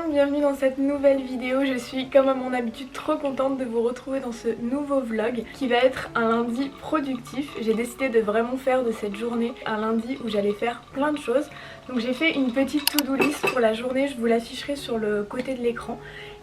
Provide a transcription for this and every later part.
monde, bienvenue dans cette nouvelle vidéo. Je suis comme à mon habitude trop contente de vous retrouver dans ce nouveau vlog qui va être un lundi productif. J'ai décidé de vraiment faire de cette journée un lundi où j'allais faire plein de choses. Donc j'ai fait une petite to-do list pour la journée, je vous l'afficherai sur le côté de l'écran.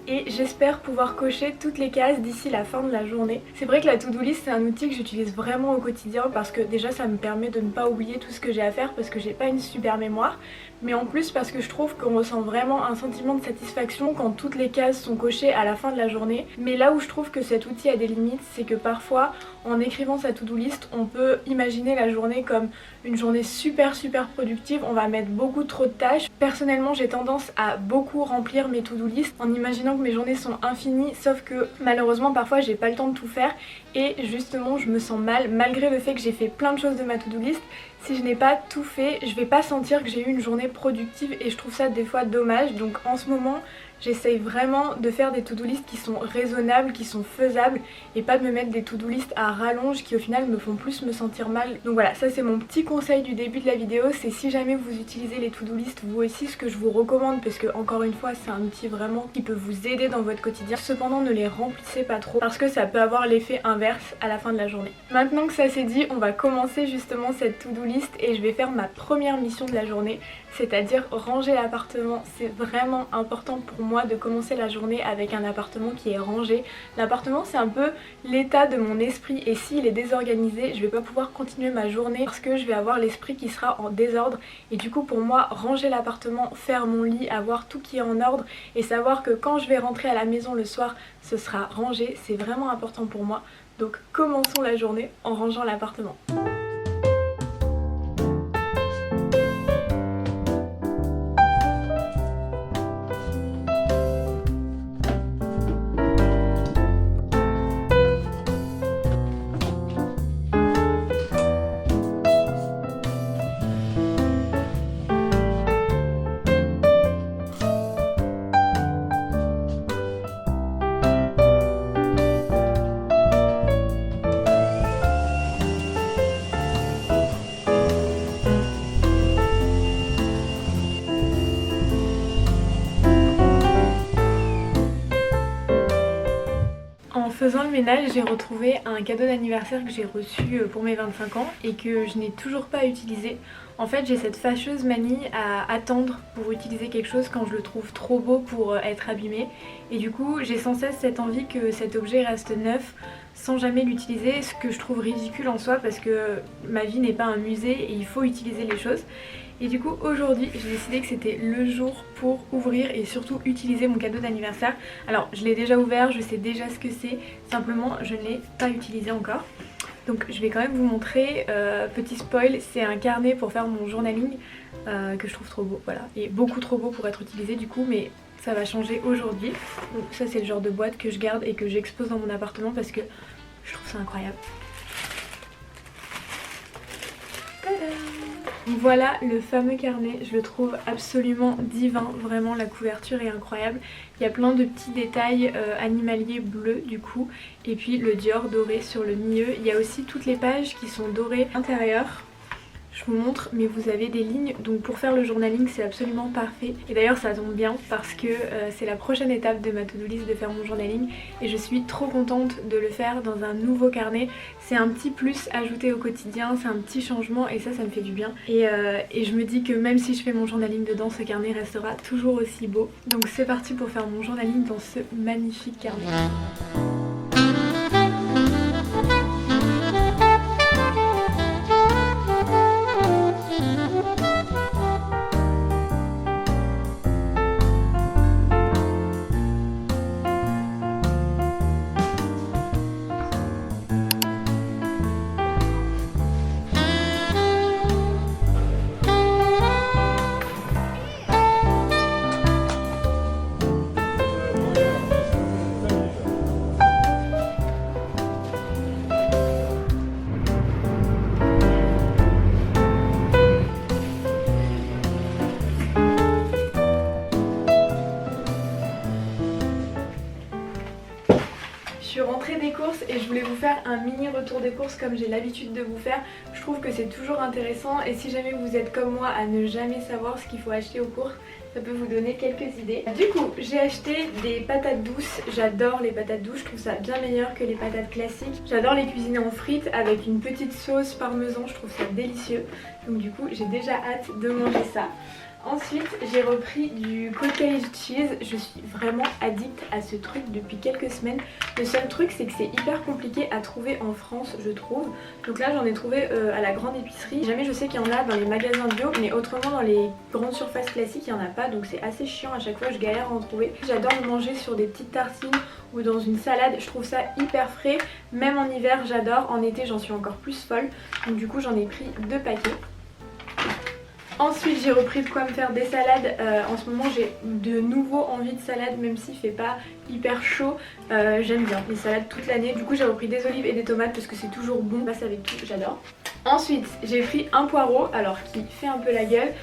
Et j'espère pouvoir cocher toutes les cases d'ici la fin de la journée. C'est vrai que la to-do list c'est un outil que j'utilise vraiment au quotidien parce que déjà ça me permet de ne pas oublier tout ce que j'ai à faire parce que j'ai pas une super mémoire. Mais en plus parce que je trouve qu'on ressent vraiment un sentiment de satisfaction quand toutes les cases sont cochées à la fin de la journée. Mais là où je trouve que cet outil a des limites, c'est que parfois en écrivant sa to-do list on peut imaginer la journée comme une journée super productive, on va mettre beaucoup trop de tâches. Personnellement j'ai tendance à beaucoup remplir mes to-do list en imaginant que mes journées sont infinies, sauf que malheureusement parfois j'ai pas le temps de tout faire et justement je me sens mal malgré le fait que j'ai fait plein de choses de ma to-do list. Si je n'ai pas tout fait, je vais pas sentir que j'ai eu une journée productive et je trouve ça des fois dommage. Donc en ce moment j'essaye vraiment de faire des to-do list qui sont raisonnables, qui sont faisables et pas de me mettre des to-do list à rallonge qui au final me font plus me sentir mal. Donc voilà, ça c'est mon petit conseil du début de la vidéo, c'est si jamais vous utilisez les to-do list vous aussi, ce que je vous recommande parce que encore une fois c'est un outil vraiment qui peut vous aider dans votre quotidien. Cependant ne les remplissez pas trop parce que ça peut avoir l'effet inverse à la fin de la journée. Maintenant que ça c'est dit, on va commencer justement cette to-do list et je vais faire ma première mission de la journée, c'est-à-dire ranger l'appartement. C'est vraiment important pour moi de commencer la journée avec un appartement qui est rangé. L'appartement c'est un peu l'état de mon esprit et s'il est désorganisé je vais pas pouvoir continuer ma journée parce que je vais avoir l'esprit qui sera en désordre et du coup pour moi ranger l'appartement, faire mon lit, avoir tout qui est en ordre et savoir que quand je vais rentrer à la maison le soir ce sera rangé, c'est vraiment important pour moi. Donc commençons la journée en rangeant l'appartement. En faisant le ménage, j'ai retrouvé un cadeau d'anniversaire que j'ai reçu pour mes 25 ans et que je n'ai toujours pas utilisé. En fait, j'ai cette fâcheuse manie à attendre pour utiliser quelque chose quand je le trouve trop beau pour être abîmé. Et du coup, j'ai sans cesse cette envie que cet objet reste neuf sans jamais l'utiliser, ce que je trouve ridicule en soi parce que ma vie n'est pas un musée et il faut utiliser les choses. Et du coup aujourd'hui j'ai décidé que c'était le jour pour ouvrir et surtout utiliser mon cadeau d'anniversaire. Alors je l'ai déjà ouvert, je sais déjà ce que c'est, simplement je ne l'ai pas utilisé encore. Donc je vais quand même vous montrer, petit spoil, c'est un carnet pour faire mon journaling que je trouve trop beau, voilà. Et beaucoup trop beau pour être utilisé du coup, mais ça va changer aujourd'hui. Donc ça c'est le genre de boîte que je garde et que j'expose dans mon appartement parce que je trouve ça incroyable. Tadam! Voilà le fameux carnet, je le trouve absolument divin, vraiment la couverture est incroyable. Il y a plein de petits détails animaliers bleus du coup et puis le Dior doré sur le milieu. Il y a aussi toutes les pages qui sont dorées à l'intérieur. Je vous montre, mais vous avez des lignes, donc pour faire le journaling c'est absolument parfait. Et d'ailleurs ça tombe bien parce que c'est la prochaine étape de ma to-do list de faire mon journaling et je suis trop contente de le faire dans un nouveau carnet. C'est un petit plus ajouté au quotidien, c'est un petit changement et ça me fait du bien. Et je me dis que même si je fais mon journaling dedans, ce carnet restera toujours aussi beau. Donc c'est parti pour faire mon journaling dans ce magnifique carnet. rentrée des courses et je voulais vous faire un mini retour des courses comme j'ai l'habitude de vous faire. Je trouve que c'est toujours intéressant et si jamais vous êtes comme moi à ne jamais savoir ce qu'il faut acheter aux courses, ça peut vous donner quelques idées. Du coup, j'ai acheté des patates douces. J'adore les patates douces, je trouve ça bien meilleur que les patates classiques. J'adore les cuisiner en frites avec une petite sauce parmesan, je trouve ça délicieux. Donc du coup, j'ai déjà hâte de manger ça. Ensuite, j'ai repris du cottage cheese. Je suis vraiment addict à ce truc depuis quelques semaines. Le seul truc, c'est que c'est hyper compliqué à trouver en France, je trouve. Donc là, j'en ai trouvé à la grande épicerie. Jamais je sais qu'il y en a dans les magasins bio, mais autrement dans les grandes surfaces classiques, il n'y en a pas. Donc c'est assez chiant à chaque fois, je galère à en trouver. J'adore le manger sur des petites tartines ou dans une salade. Je trouve ça hyper frais. Même en hiver, j'adore. En été, j'en suis encore plus folle. Donc du coup, j'en ai pris 2 paquets. Ensuite j'ai repris de quoi me faire des salades. En ce moment j'ai de nouveau envie de salade même s'il fait pas hyper chaud. J'aime bien les salades toute l'année. Du coup j'ai repris des olives et des tomates parce que c'est toujours bon. Passe avec tout, j'adore. Ensuite j'ai pris un poireau alors qui fait un peu la gueule.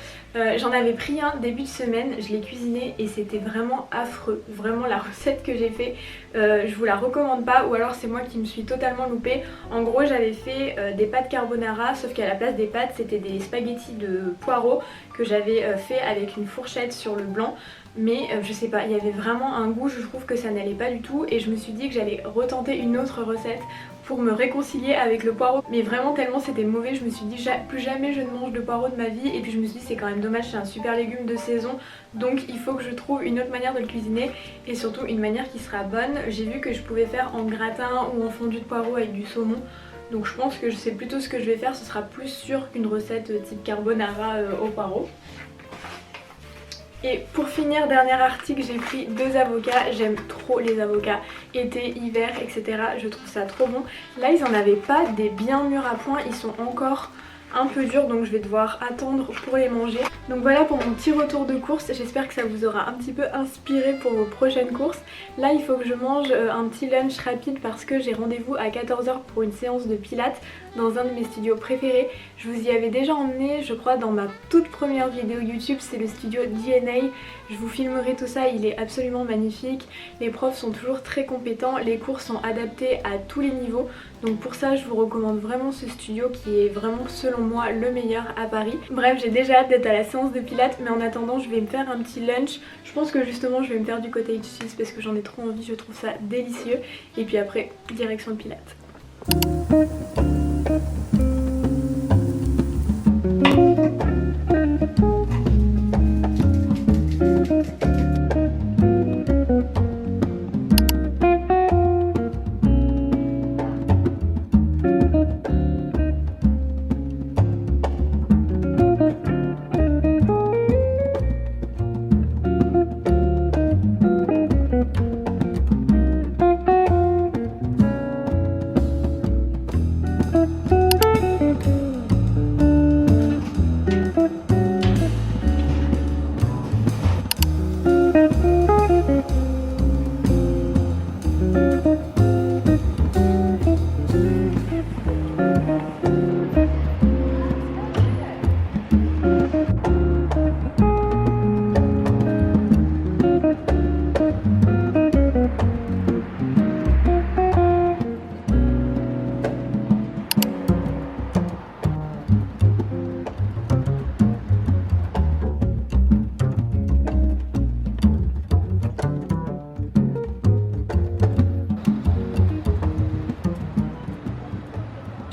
J'en avais pris un début de semaine, je l'ai cuisiné et c'était vraiment affreux. Vraiment la recette que j'ai fait, je vous la recommande pas ou alors c'est moi qui me suis totalement loupée. En gros j'avais fait des pâtes carbonara sauf qu'à la place des pâtes c'était des spaghettis de poireaux que j'avais fait avec une fourchette sur le blanc. Mais je sais pas, il y avait vraiment un goût, je trouve que ça n'allait pas du tout et je me suis dit que j'allais retenter une autre recette pour me réconcilier avec le poireau. Mais vraiment tellement c'était mauvais, je me suis dit plus jamais je ne mange de poireau de ma vie et puis je me suis dit c'est quand même dommage, c'est un super légume de saison donc il faut que je trouve une autre manière de le cuisiner et surtout une manière qui sera bonne. J'ai vu que je pouvais faire en gratin ou en fondu de poireau avec du saumon. Donc je pense que je sais plutôt ce que je vais faire, ce sera plus sûr qu'une recette type carbonara au poireau. Et pour finir, dernier article, j'ai pris 2 avocats. J'aime trop les avocats, été, hiver, etc. Je trouve ça trop bon. Là ils en avaient pas des bien mûrs à point, ils sont encore un peu durs donc je vais devoir attendre pour les manger. Donc voilà pour mon petit retour de course, j'espère que ça vous aura un petit peu inspiré pour vos prochaines courses. Là il faut que je mange un petit lunch rapide parce que j'ai rendez-vous à 14 h pour une séance de pilates dans un de mes studios préférés. Je vous y avais déjà emmené je crois dans ma toute première vidéo YouTube, c'est le studio DNA. Je vous filmerai tout ça, il est absolument magnifique. Les profs sont toujours très compétents, les cours sont adaptés à tous les niveaux. Donc pour ça je vous recommande vraiment ce studio qui est vraiment selon moi le meilleur à Paris. Bref, j'ai déjà hâte d'être à la séance de pilates mais en attendant je vais me faire un petit lunch. Je pense que justement je vais me faire du cottage cheese parce que j'en ai trop envie, je trouve ça délicieux. Et puis après, direction le pilates.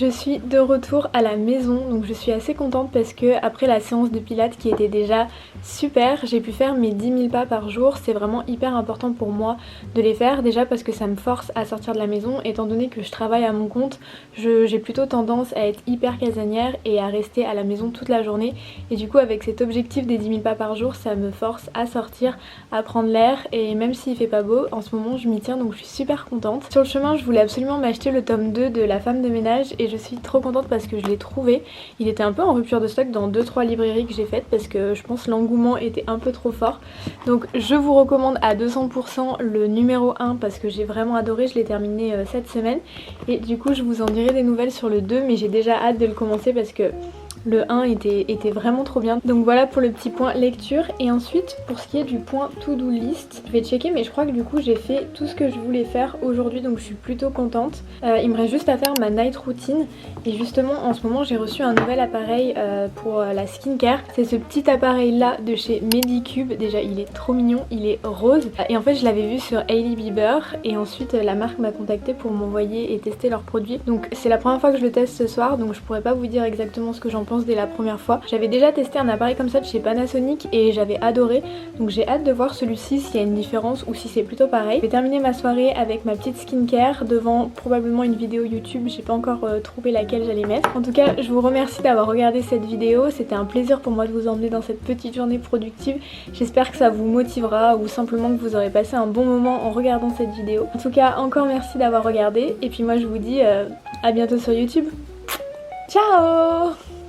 Je suis de retour à la maison, donc je suis assez contente parce que après la séance de pilates qui était déjà super, j'ai pu faire mes 10 000 pas par jour. C'est vraiment hyper important pour moi de les faire, déjà parce que ça me force à sortir de la maison. Étant donné que je travaille à mon compte, j'ai plutôt tendance à être hyper casanière et à rester à la maison toute la journée. Et du coup avec cet objectif des 10 000 pas par jour, ça me force à sortir, à prendre l'air. Et même s'il fait pas beau, en ce moment je m'y tiens, donc je suis super contente. Sur le chemin je voulais absolument m'acheter le tome 2 de La femme de ménage et je suis trop contente parce que je l'ai trouvé. Il était un peu en rupture de stock dans 2-3 librairies que j'ai faites parce que je pense l'engouement était un peu trop fort. Donc je vous recommande à 200% le numéro 1 parce que j'ai vraiment adoré, je l'ai terminé cette semaine. Et du coup je vous en dirai des nouvelles sur le 2 mais j'ai déjà hâte de le commencer parce que Le 1 était vraiment trop bien. Donc voilà pour le petit point lecture. Et ensuite pour ce qui est du point to-do list, je vais checker mais je crois que du coup j'ai fait tout ce que je voulais faire aujourd'hui, donc je suis plutôt contente. Il me reste juste à faire ma night routine. Et justement en ce moment j'ai reçu un nouvel appareil pour la skincare. C'est ce petit appareil là de chez Medicube. Déjà il est trop mignon, il est rose. Et en fait je l'avais vu sur Hailey Bieber. Et ensuite la marque m'a contacté pour m'envoyer et tester leurs produits. Donc c'est la première fois que je le teste ce soir, donc je pourrais pas vous dire exactement ce que j'en pense dès la première fois. J'avais déjà testé un appareil comme ça de chez Panasonic et j'avais adoré, donc j'ai hâte de voir celui-ci s'il y a une différence ou si c'est plutôt pareil. Je vais terminer ma soirée avec ma petite skincare devant probablement une vidéo YouTube, j'ai pas encore trouvé laquelle j'allais mettre. En tout cas je vous remercie d'avoir regardé cette vidéo, c'était un plaisir pour moi de vous emmener dans cette petite journée productive. J'espère que ça vous motivera ou simplement que vous aurez passé un bon moment en regardant cette vidéo. En tout cas encore merci d'avoir regardé et puis moi je vous dis à bientôt sur YouTube. Ciao!